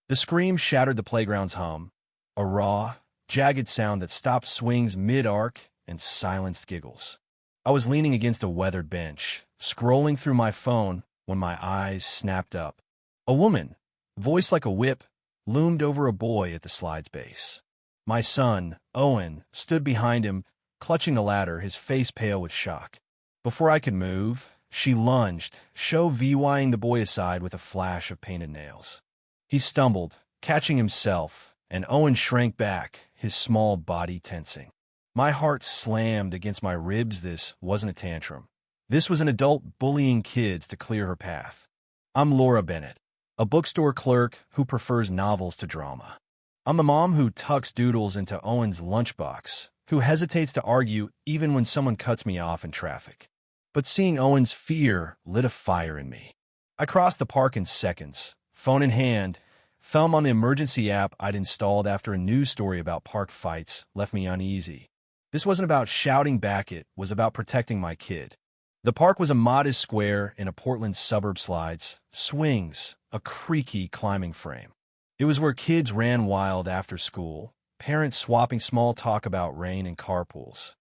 The scream shattered the playground's hum, a raw, jagged sound that stopped swings mid-arc and silenced giggles. I was leaning against a weathered bench, scrolling through my phone when my eyes snapped up. A woman, voice like a whip, loomed over a boy at the slide's base. My son, Owen, stood behind him, clutching the ladder, his face pale with shock. Before I could move, she lunged, VYing the boy aside with a flash of painted nails. He stumbled, catching himself, and Owen shrank back, his small body tensing. My heart slammed against my ribs. This wasn't a tantrum. This was an adult bullying kids to clear her path. I'm Laura Bennett, a bookstore clerk who prefers novels to drama. I'm the mom who tucks doodles into Owen's lunchbox, who hesitates to argue even when someone cuts me off in traffic. But seeing Owen's fear lit a fire in me. I crossed the park in seconds, phone in hand, thumb on the emergency app I'd installed after a news story about park fights left me uneasy. This wasn't about shouting back, it was about protecting my kid. The park was a modest square in a Portland suburb, slides, swings, a creaky climbing frame. It was where kids ran wild after school, parents swapping small talk about rain and carpools.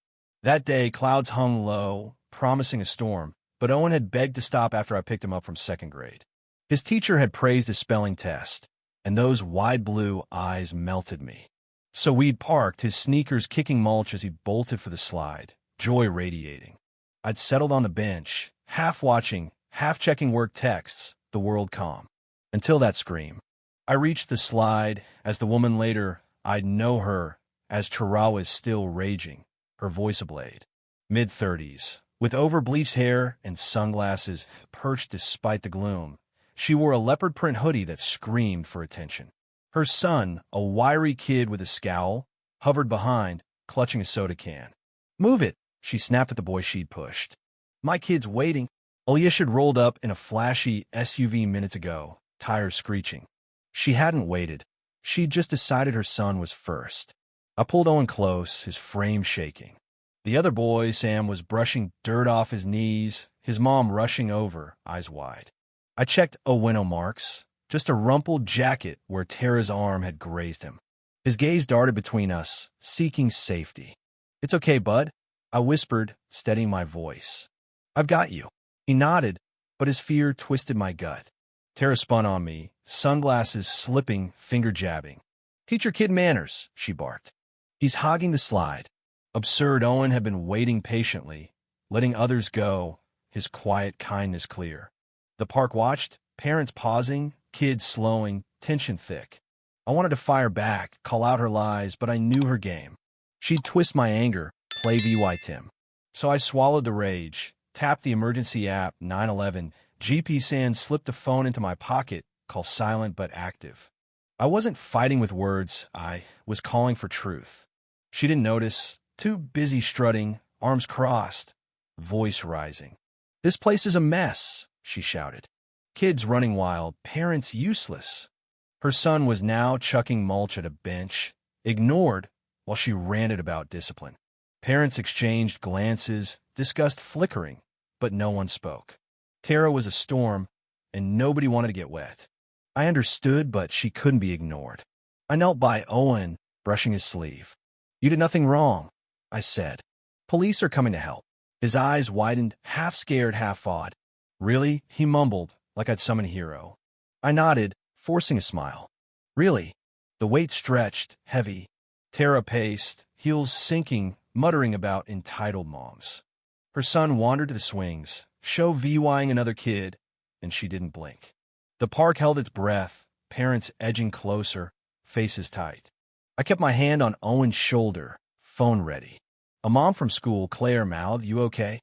That day, clouds hung low, promising a storm, but Owen had begged to stop after I picked him up from second grade. His teacher had praised his spelling test, and those wide blue eyes melted me. So we'd parked, his sneakers kicking mulch as he bolted for the slide, joy radiating. I'd settled on the bench, half watching, half checking work texts, the world calm. Until that scream. I reached the slide, as the woman later I'd know her as Chihuahua's still raging, her voice ablade. Mid-30s, with over-bleached hair and sunglasses perched despite the gloom, she wore a leopard print hoodie that screamed for attention. Her son, a wiry kid with a scowl, hovered behind, clutching a soda can. "Move it," she snapped at the boy she'd pushed. "My kid's waiting." Alyosha rolled up in a flashy SUV minutes ago, tires screeching. She hadn't waited. She'd just decided her son was first. I pulled Owen close, his frame shaking. The other boy, Sam, was brushing dirt off his knees, his mom rushing over, eyes wide. I checked Oweno marks, just a rumpled jacket where Tara's arm had grazed him. His gaze darted between us, seeking safety. "It's okay, bud," I whispered, steadying my voice. "I've got you." He nodded, but his fear twisted my gut. Tara spun on me, sunglasses slipping, finger jabbing. "Teach your kid manners," she barked. "He's hogging the slide." Absurd. Owen had been waiting patiently, letting others go, his quiet kindness clear. The park watched, parents pausing, kids slowing, tension thick. I wanted to fire back, call out her lies, but I knew her game. She'd twist my anger, play VY Tim. So I swallowed the rage, tapped the emergency app, 911, GP Sand slipped the phone into my pocket, call silent but active. I wasn't fighting with words, I was calling for truth. She didn't notice, too busy strutting, arms crossed, voice rising. "This place is a mess," she shouted. Kids running wild, parents useless. Her son was now chucking mulch at a bench, ignored while she ranted about discipline. Parents exchanged glances, disgust flickering, but no one spoke. Tara was a storm, and nobody wanted to get wet. I understood, but she couldn't be ignored. I knelt by Owen, brushing his sleeve. "You did nothing wrong," I said. "Police are coming to help." His eyes widened, half scared, half awed. "Really?" he mumbled, like I'd summoned a hero. I nodded, forcing a smile. "Really?" The weight stretched, heavy. Tara paced, heels sinking, muttering about entitled moms. Her son wandered to the swings, VYing another kid, and she didn't blink. The park held its breath, parents edging closer, faces tight. I kept my hand on Owen's shoulder, phone ready. A mom from school, Claire, mouthed, "You okay?"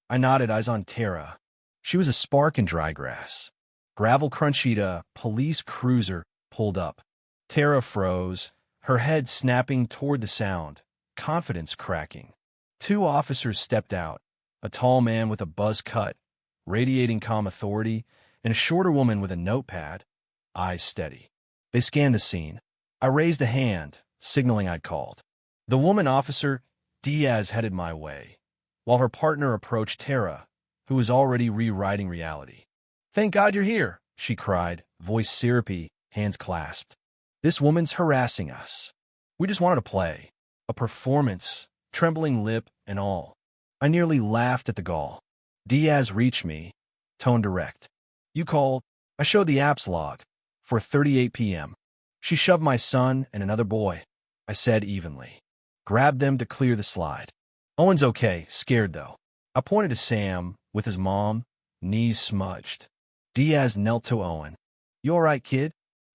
I nodded, eyes on Tara. She was a spark in dry grass. Gravel Crunchita, police cruiser, pulled up. Tara froze, her head snapping toward the sound, confidence cracking. Two officers stepped out, a tall man with a buzz cut, radiating calm authority, and a shorter woman with a notepad, eyes steady. They scanned the scene. I raised a hand, signaling I'd called. The woman officer, Diaz, headed my way, while her partner approached Tara, who was already rewriting reality. "Thank God you're here," she cried, voice syrupy, hands clasped. This woman's harassing us. We just wanted to play. A performance, trembling lip and all. I nearly laughed at the gall. Diaz reached me, tone direct. You called. I showed the apps log. 4:38 p.m. She shoved my son and another boy, I said evenly. Grabbed them to clear the slide. Owen's okay, scared though. I pointed to Sam, with his mom, knees smudged. Diaz knelt to Owen. You all right, kid?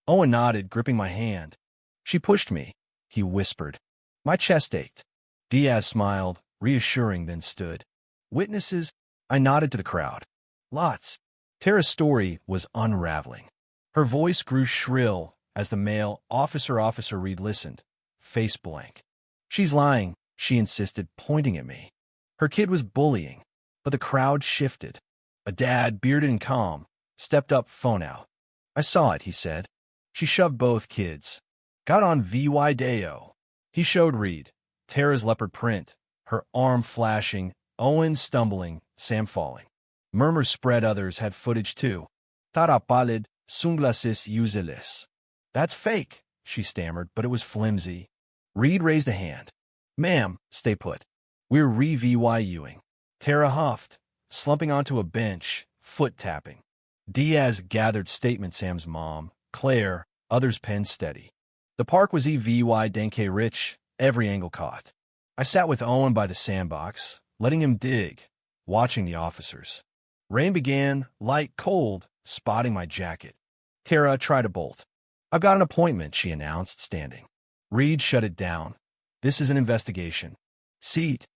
Owen nodded, gripping my hand. She pushed me, he whispered. My chest ached. Diaz smiled, reassuring, then stood. Witnesses? I nodded to the crowd. Lots. Tara's story was unraveling. Her voice grew shrill as the male Officer Reed listened, face blank. She's lying, she insisted, pointing at me. Her kid was bullying, but the crowd shifted. A dad, bearded and calm, stepped up, phone out. I saw it, he said. She shoved both kids. Got on video. He showed Reed, Tara's leopard print, her arm flashing, Owen stumbling, Sam falling. Murmurs spread, others had footage too. Tara pálid, sunglasses useless. That's fake, she stammered, but it was flimsy. Reed raised a hand. Ma'am, stay put. We're re-VYUing. Tara huffed, slumping onto a bench, foot tapping. Diaz gathered statement, Sam's mom, Claire, others penned steady. The park was EVY Denke rich, every angle caught. I sat with Owen by the sandbox, letting him dig, watching the officers. Rain began, light, cold, spotting my jacket. Tara tried to bolt. I've got an appointment, she announced, standing. Reed shut it down. This is an investigation. Seat.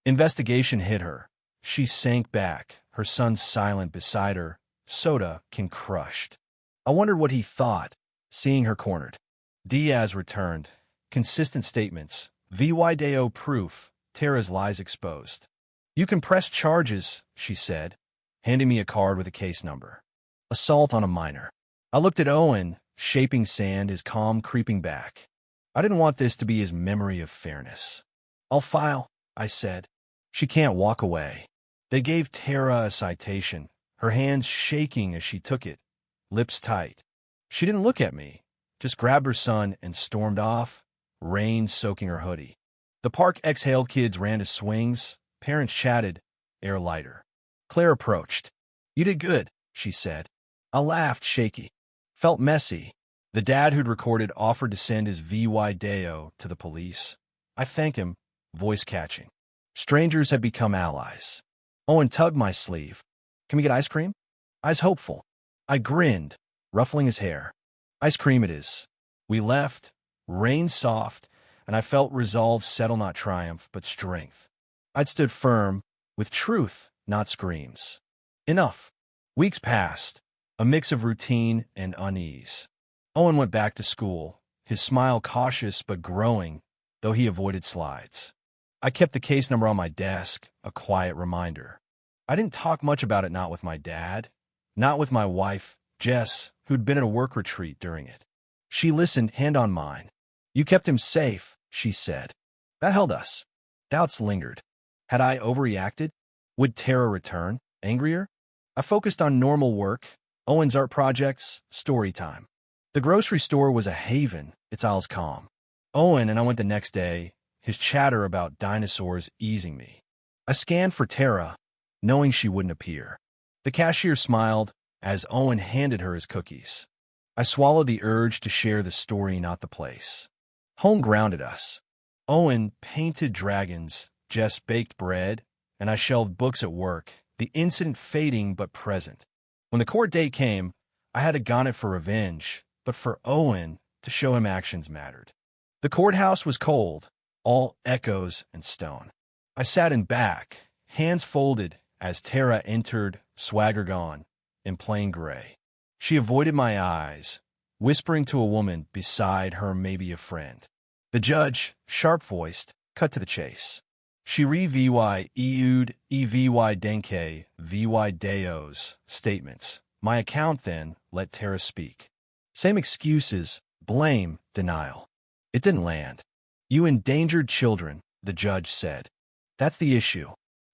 Investigation hit her. She sank back, her son silent beside her, soda can crushed. I wondered what he thought, seeing her cornered. Diaz returned. Consistent statements. VY Deo proof. Tara's lies exposed. You can press charges, she said, handing me a card with a case number. Assault on a minor. I looked at Owen, shaping sand, his calm creeping back. I didn't want this to be his memory of fairness. I'll file, I said. She can't walk away. They gave Tara a citation, her hands shaking as she took it, lips tight. She didn't look at me, just grabbed her son and stormed off, rain soaking her hoodie. The park exhaled, kids ran to swings, parents chatted, air lighter. Claire approached. You did good, she said. I laughed, shaky. Felt messy. The dad who'd recorded offered to send his VY Deo to the police. I thanked him, voice catching. Strangers had become allies. Owen tugged my sleeve. Can we get ice cream? Eyes hopeful. I grinned, ruffling his hair. Ice cream it is. We left, rain soft, and I felt resolve settle, not triumph, but strength. I'd stood firm, with truth, not screams. Enough. Weeks passed, a mix of routine and unease. Owen went back to school, his smile cautious but growing, though he avoided slides. I kept the case number on my desk, a quiet reminder. I didn't talk much about it, not with my dad, not with my wife, Jess, who'd been at a work retreat during it. She listened, hand on mine. You kept him safe, she said. That held us. Doubts lingered. Had I overreacted? Would Tara return, angrier? I focused on normal work, Owen's art projects, story time. The grocery store was a haven, its aisles calm. Owen and I went the next day, his chatter about dinosaurs easing me. I scanned for Tara, knowing she wouldn't appear. The cashier smiled as Owen handed her his cookies. I swallowed the urge to share the story, not the place. Home grounded us. Owen painted dragons, Jess baked bread, and I shelved books at work, the incident fading but present. When the court date came, I had a gun it for revenge, but for Owen to show him actions mattered. The courthouse was cold, all echoes and stone. I sat in back, hands folded, as Tara entered, swagger gone, in plain gray. She avoided my eyes, whispering to a woman beside her, maybe a friend. The judge, sharp-voiced, cut to the chase. She re-VY EU'd EVY Denke VY Deo's statements. My account then let Tara speak. Same excuses, blame, denial. It didn't land. You endangered children, the judge said. That's the issue.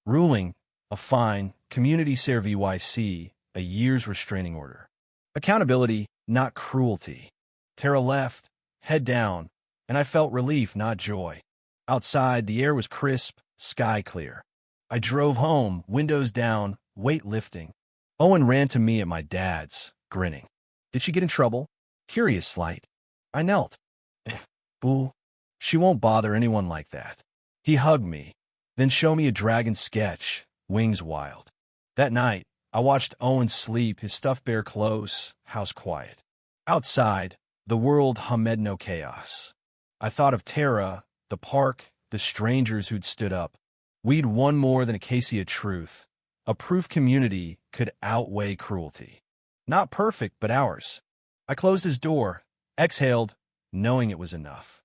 Ruling, a fine, community ser VYC, a year's restraining order. Accountability, not cruelty. Tara left, head down, and I felt relief, not joy. Outside, the air was crisp, sky clear. I drove home, windows down, weight lifting. Owen ran to me at my dad's, grinning. Did she get in trouble? Curious slight. I knelt. Boo. She won't bother anyone like that. He hugged me, then showed me a dragon sketch, wings wild. That night, I watched Owen sleep, his stuffed bear close, house quiet. Outside, the world hummed no chaos. I thought of Tara, the park, the strangers who'd stood up. We'd won more than Acacia truth. A proof community could outweigh cruelty. Not perfect, but ours. I closed his door, exhaled, knowing it was enough.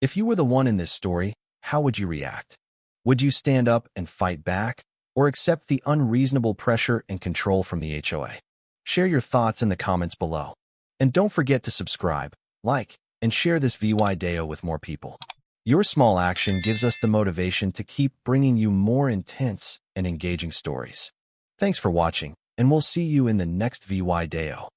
If you were the one in this story, how would you react? Would you stand up and fight back, or accept the unreasonable pressure and control from the HOA? Share your thoughts in the comments below. And don't forget to subscribe, like, and share this VY Deo with more people. Your small action gives us the motivation to keep bringing you more intense and engaging stories. Thanks for watching, and we'll see you in the next VY Deo.